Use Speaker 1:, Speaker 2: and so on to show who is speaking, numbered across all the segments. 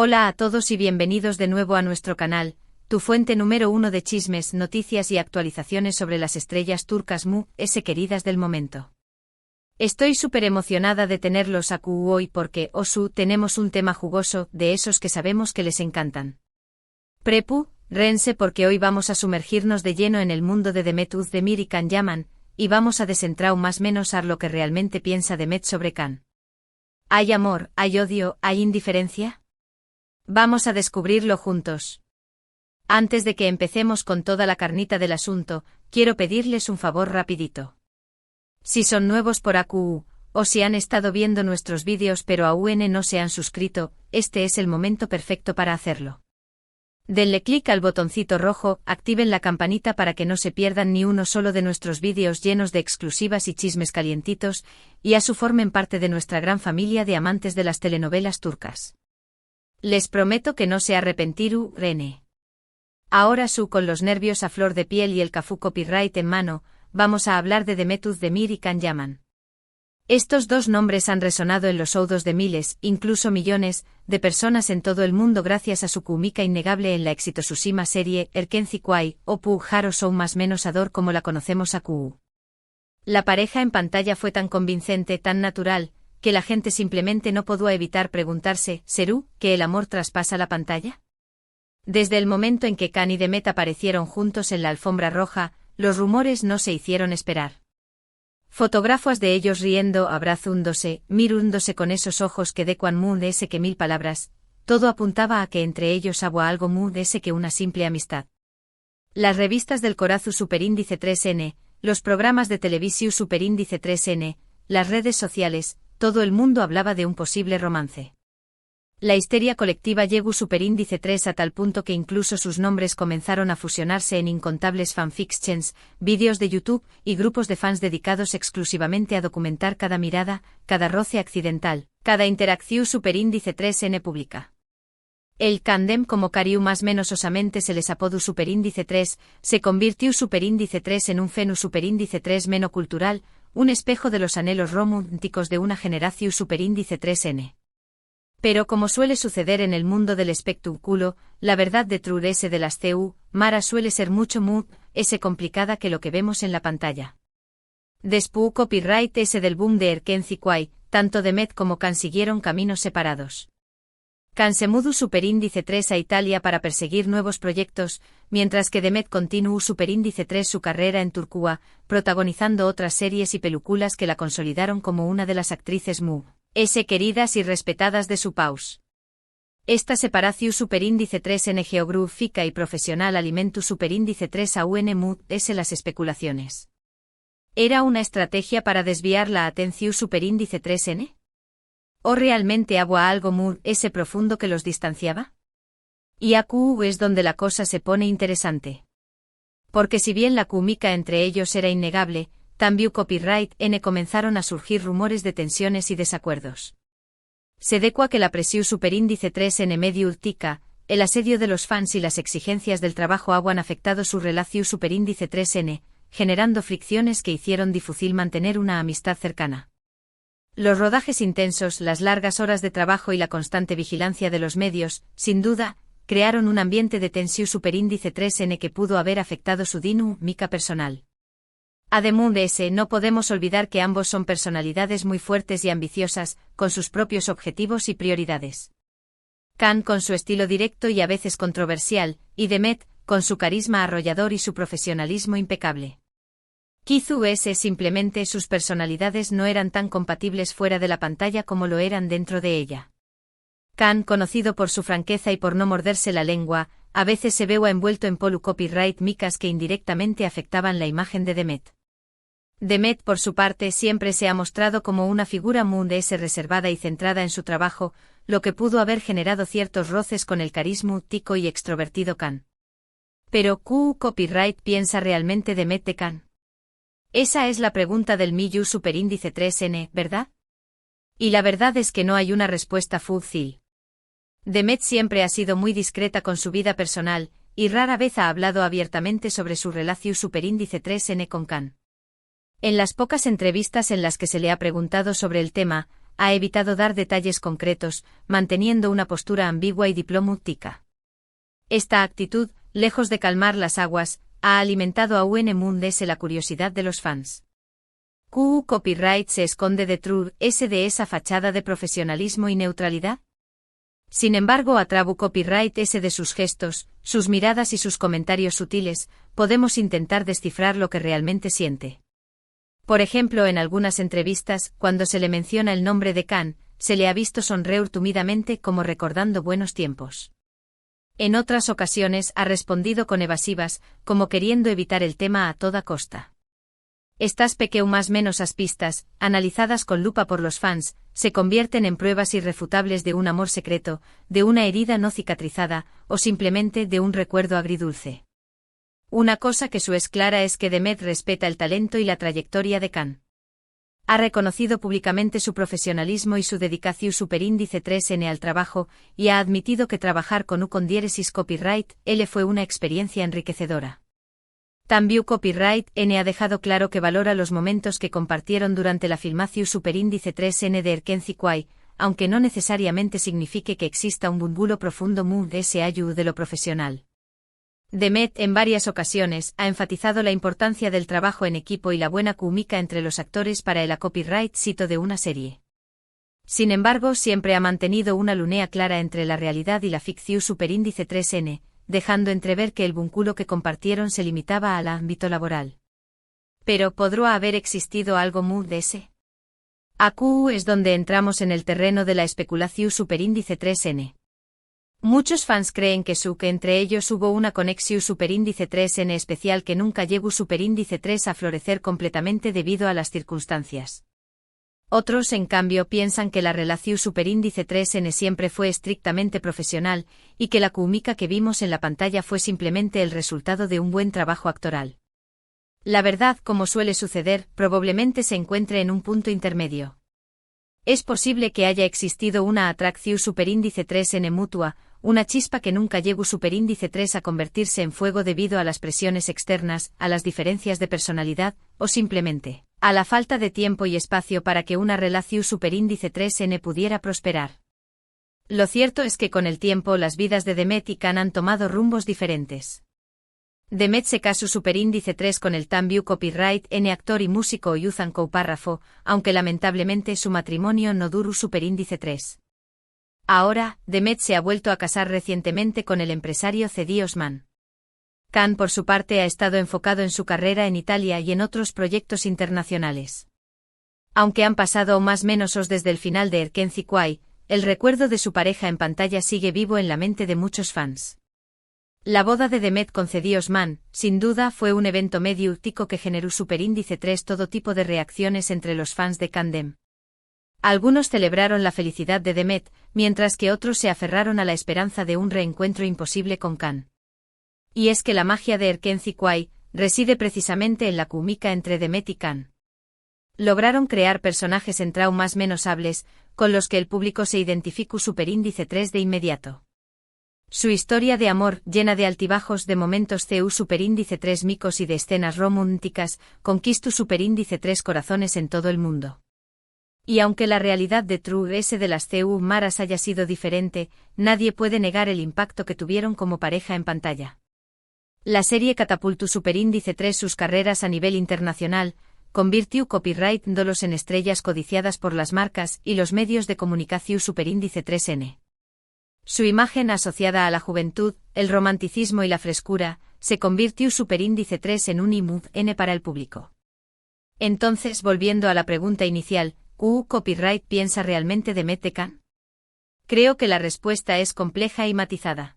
Speaker 1: Hola a todos y bienvenidos de nuevo a nuestro canal, tu fuente número uno de chismes, noticias y actualizaciones sobre las estrellas turcas queridas del momento. Estoy súper emocionada de tenerlos aquí hoy porque, tenemos un tema jugoso, de esos que sabemos que les encantan. Rense porque hoy vamos a sumergirnos de lleno en el mundo de Demet Özdemir y Can Yaman, y vamos a desentrar más menos a lo que realmente piensa Demet sobre Can. ¿Hay amor, hay odio, hay indiferencia? Vamos a descubrirlo juntos. Antes de que empecemos con toda la carnita del asunto, quiero pedirles un favor rapidito. Si son nuevos por AQU, o si han estado viendo nuestros vídeos pero aún no se han suscrito, este es el momento perfecto para hacerlo. Denle clic al botoncito rojo, activen la campanita para que no se pierdan ni uno solo de nuestros vídeos llenos de exclusivas y chismes calientitos, y formen parte de nuestra gran familia de amantes de las telenovelas turcas. Les prometo que no se arrepentirán, Rene. Ahora con los nervios a flor de piel y el Cafu copyright en mano, vamos a hablar de Demet Özdemir y Can Yaman. Estos dos nombres han resonado en los oídos de miles, incluso millones, de personas en todo el mundo gracias a su química innegable en la exitosísima serie Erkenci o Pug Haro Show más menos Ador como la conocemos AQU. La pareja en pantalla fue tan convincente, tan natural, que la gente simplemente no pudo evitar preguntarse, ¿será que el amor traspasa la pantalla? Desde el momento en que Can y Demet aparecieron juntos en la alfombra roja, los rumores no se hicieron esperar. Fotógrafos de ellos riendo, abrazándose, mirándose con esos ojos que decuan que mil palabras, todo apuntaba a que entre ellos había algo que una simple amistad. Las revistas del Corazu Superíndice 3N, los programas de televisión Superíndice 3N, las redes sociales, todo el mundo hablaba de un posible romance. La histeria colectiva llegó Superíndice 3 a tal punto que incluso sus nombres comenzaron a fusionarse en incontables fanfictions, vídeos de YouTube y grupos de fans dedicados exclusivamente a documentar cada mirada, cada roce accidental, cada interacción Superíndice 3N pública. El candem como cariu más menos osamente se les apodó Superíndice 3, se convirtió Superíndice 3 en un fenu Superíndice 3 menocultural, un espejo de los anhelos románticos de una generación Superíndice 3N. Pero como suele suceder en el mundo del espectáculo, la verdad detrás de las Mara suele ser mucho complicada que lo que vemos en la pantalla. Después copyright del boom de Erkenci, tanto Demet como Can siguieron caminos separados. Can se mudó Superíndice 3 a Italia para perseguir nuevos proyectos, mientras que Demet continuó Superíndice 3 su carrera en Turquía, protagonizando otras series y películas que la consolidaron como una de las actrices queridas y respetadas de su país. Esta separación Superíndice 3 en geográfica y profesional alimentó Superíndice 3 a las especulaciones. ¿Era una estrategia para desviar la atención Superíndice 3N? ¿O realmente había algo profundo que los distanciaba? Y AQU es donde la cosa se pone interesante. Porque si bien la química entre ellos era innegable, también copyright comenzaron a surgir rumores de tensiones y desacuerdos. Se decua que la presión Superíndice 3N medio urtica, el asedio de los fans y las exigencias del trabajo han afectado su relación Superíndice 3N, generando fricciones que hicieron difícil mantener una amistad cercana. Los rodajes intensos, las largas horas de trabajo y la constante vigilancia de los medios, sin duda, crearon un ambiente de tensión Superíndice 3N que pudo haber afectado su dinámica personal. Además de no podemos olvidar que ambos son personalidades muy fuertes y ambiciosas, con sus propios objetivos y prioridades. Can con su estilo directo y a veces controversial, y Demet, con su carisma arrollador y su profesionalismo impecable. Quizás simplemente sus personalidades no eran tan compatibles fuera de la pantalla como lo eran dentro de ella. Can, conocido por su franqueza y por no morderse la lengua, a veces se veía envuelto en copyright micas que indirectamente afectaban la imagen de Demet. Demet, por su parte, siempre se ha mostrado como una figura reservada y centrada en su trabajo, lo que pudo haber generado ciertos roces con el carisma tico y extrovertido Can. Pero, copyright piensa realmente Demet de Can? Esa es la pregunta del Miyu Superíndice 3N, ¿verdad? Y la verdad es que no hay una respuesta fácil. Demet siempre ha sido muy discreta con su vida personal, y rara vez ha hablado abiertamente sobre su relación Superíndice 3N con Can. En las pocas entrevistas en las que se le ha preguntado sobre el tema, ha evitado dar detalles concretos, manteniendo una postura ambigua y diplomática. Esta actitud, lejos de calmar las aguas, ha alimentado aún más la curiosidad de los fans. ¿QU Copyright se esconde detrás de esa fachada de profesionalismo y neutralidad? Sin embargo, a través Copyright de sus gestos, sus miradas y sus comentarios sutiles, podemos intentar descifrar lo que realmente siente. Por ejemplo, en algunas entrevistas, cuando se le menciona el nombre de Khan, se le ha visto sonreír tímidamente como recordando buenos tiempos. En otras ocasiones ha respondido con evasivas, como queriendo evitar el tema a toda costa. Estas más menos pistas, analizadas con lupa por los fans, se convierten en pruebas irrefutables de un amor secreto, de una herida no cicatrizada, o simplemente de un recuerdo agridulce. Una cosa que es clara es que Demet respeta el talento y la trayectoria de Khan. Ha reconocido públicamente su profesionalismo y su dedicación superíndice 3N al trabajo, y ha admitido que trabajar con Copyright L fue una experiencia enriquecedora. También Copyright N ha dejado claro que valora los momentos que compartieron durante la filmación superíndice 3N de Erkenci Kwai, aunque no necesariamente signifique que exista un vínculo profundo de lo profesional. Demet en varias ocasiones ha enfatizado la importancia del trabajo en equipo y la buena química entre los actores para el copyright sito de una serie. Sin embargo, siempre ha mantenido una línea clara entre la realidad y la ficción superíndice 3N, dejando entrever que el vínculo que compartieron se limitaba al ámbito laboral. Pero ¿podrá haber existido algo más de ese? Aquí es donde entramos en el terreno de la especulación superíndice 3N. Muchos fans creen que entre ellos hubo una conexión superíndice 3N especial que nunca llegó superíndice 3 a florecer completamente debido a las circunstancias. Otros, en cambio, piensan que la relación superíndice 3N siempre fue estrictamente profesional, y que la química que vimos en la pantalla fue simplemente el resultado de un buen trabajo actoral. La verdad, como suele suceder, probablemente se encuentre en un punto intermedio. Es posible que haya existido una atracción superíndice 3N mutua, una chispa que nunca llegó superíndice 3 a convertirse en fuego debido a las presiones externas, a las diferencias de personalidad, o simplemente a la falta de tiempo y espacio para que una relación superíndice 3N pudiera prosperar. Lo cierto es que con el tiempo las vidas de Demet y Khan han tomado rumbos diferentes. Demet se casó superíndice 3 con el Tambiu Copyright N actor y músico Oyuzhan Párrafo, aunque lamentablemente su matrimonio no duró superíndice 3. Ahora, Demet se ha vuelto a casar recientemente con el empresario Cedi Osman. Khan, por su parte, ha estado enfocado en su carrera en Italia y en otros proyectos internacionales. Aunque han pasado más o menos desde el final de Erkenci Kwai, el recuerdo de su pareja en pantalla sigue vivo en la mente de muchos fans. La boda de Demet con Cedi Osman, sin duda, fue un evento mediático que generó superíndice 3 todo tipo de reacciones entre los fans de Kandem. Algunos celebraron la felicidad de Demet, mientras que otros se aferraron a la esperanza de un reencuentro imposible con Khan. Y es que la magia de Erkenci Kwai reside precisamente en la química entre Demet y Khan. Lograron crear personajes en traumas menos hables, con los que el público se identificó superíndice 3 de inmediato. Su historia de amor, llena de altibajos, de momentos CU superíndice 3 micos y de escenas románticas, conquistó superíndice 3 corazones en todo el mundo. Y aunque la realidad de True S de las CU Maras haya sido diferente, nadie puede negar el impacto que tuvieron como pareja en pantalla. La serie catapultó superíndice 3 sus carreras a nivel internacional, convirtió Copyright Dolos en estrellas codiciadas por las marcas y los medios de comunicación superíndice 3N. Su imagen asociada a la juventud, el romanticismo y la frescura, se convirtió superíndice 3 en un IMUN para el público. Entonces, volviendo a la pregunta inicial, ¿QU Copyright piensa realmente Demet de Khan? Creo que la respuesta es compleja y matizada.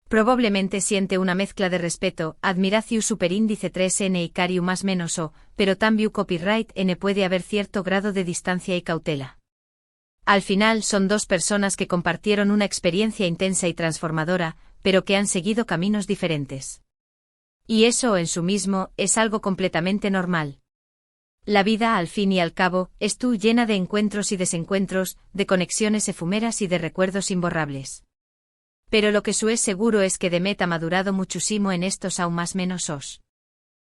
Speaker 1: Probablemente siente una mezcla de respeto, admiración superíndice 3N y cariu más menos o, pero también Copyright N puede haber cierto grado de distancia y cautela. Al final son dos personas que compartieron una experiencia intensa y transformadora, pero que han seguido caminos diferentes. Y eso en sí mismo es algo completamente normal. La vida, al fin y al cabo, es llena de encuentros y desencuentros, de conexiones efímeras y de recuerdos imborrables. Pero lo que es seguro es que Demet ha madurado muchísimo en estos aún más menos os.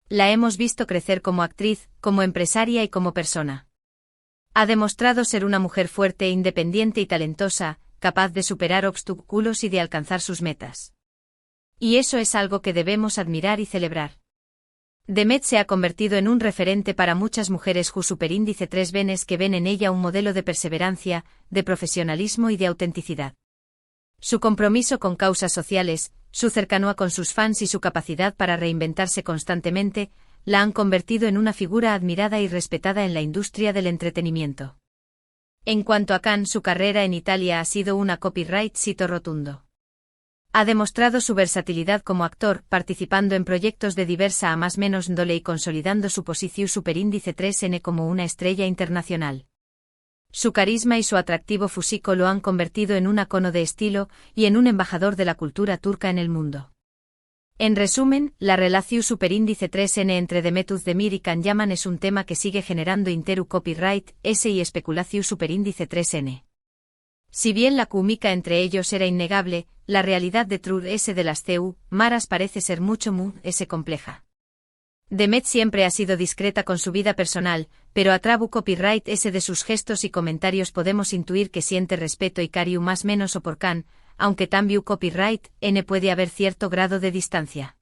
Speaker 1: La hemos visto crecer como actriz, como empresaria y como persona. Ha demostrado ser una mujer fuerte, independiente y talentosa, capaz de superar obstáculos y de alcanzar sus metas. Y eso es algo que debemos admirar y celebrar. Demet se ha convertido en un referente para muchas mujeres who superíndice 3 venes que ven en ella un modelo de perseverancia, de profesionalismo y de autenticidad. Su compromiso con causas sociales, su cercanía con sus fans y su capacidad para reinventarse constantemente, la han convertido en una figura admirada y respetada en la industria del entretenimiento. En cuanto a Khan, su carrera en Italia ha sido una copyright éxito rotundo. Ha demostrado su versatilidad como actor, participando en proyectos de diversa a más menos índole y consolidando su posición superíndice 3N como una estrella internacional. Su carisma y su atractivo físico lo han convertido en un icono de estilo y en un embajador de la cultura turca en el mundo. En resumen, la relación superíndice 3N entre Demet Özdemir y Can Yaman es un tema que sigue generando interu copyright S y especulación superíndice 3N. Si bien la química entre ellos era innegable, la realidad de Trur S de las CU, Maras parece ser mucho S compleja. Demet siempre ha sido discreta con su vida personal, pero a trabu copyright S de sus gestos y comentarios podemos intuir que siente respeto y cariño más menos o por Can, aunque también copyright N puede haber cierto grado de distancia.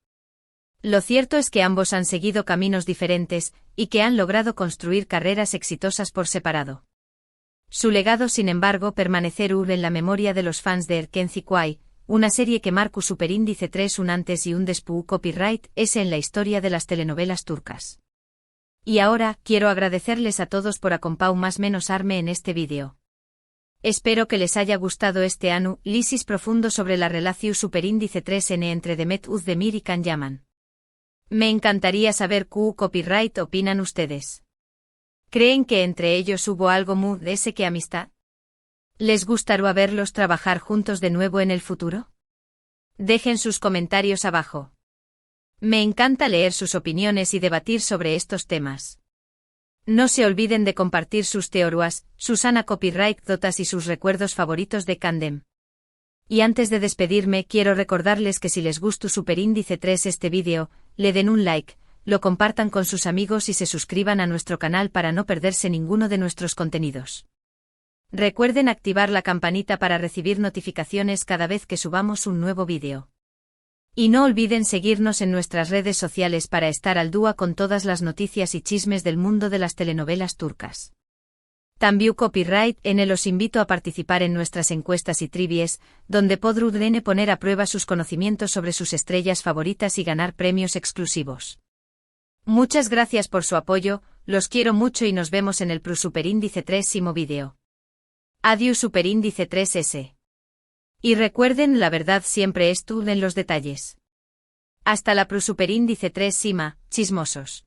Speaker 1: Lo cierto es que ambos han seguido caminos diferentes, y que han logrado construir carreras exitosas por separado. Su legado, sin embargo, permanecer en la memoria de los fans de Erken Zikuay, una serie que marcó superíndice 3 un antes y un después copyright S en la historia de las telenovelas turcas. Y ahora, quiero agradecerles a todos por acompañar más menos arme en este vídeo. Espero que les haya gustado este análisis profundo sobre la relación superíndice 3N entre Demet Özdemir y Can Yaman. Me encantaría saber qué copyright opinan ustedes. ¿Creen que entre ellos hubo algo más que amistad? ¿Les gustaría verlos trabajar juntos de nuevo en el futuro? Dejen sus comentarios abajo. Me encanta leer sus opiniones y debatir sobre estos temas. No se olviden de compartir sus teorías, sus copyright dotas y sus recuerdos favoritos de Candem. Y antes de despedirme, quiero recordarles que si les gustó superíndice 3 este vídeo, le den un like, lo compartan con sus amigos y se suscriban a nuestro canal para no perderse ninguno de nuestros contenidos. Recuerden activar la campanita para recibir notificaciones cada vez que subamos un nuevo vídeo. Y no olviden seguirnos en nuestras redes sociales para estar al día con todas las noticias y chismes del mundo de las telenovelas turcas. También copyright N los invito a participar en nuestras encuestas y trivias, donde podrán poner a prueba sus conocimientos sobre sus estrellas favoritas y ganar premios exclusivos. Muchas gracias por su apoyo, los quiero mucho y nos vemos en el superíndice 3º vídeo. Adiós superíndice 3S. Y recuerden, la verdad siempre es tú en los detalles. Hasta la superíndice 3 cima, chismosos.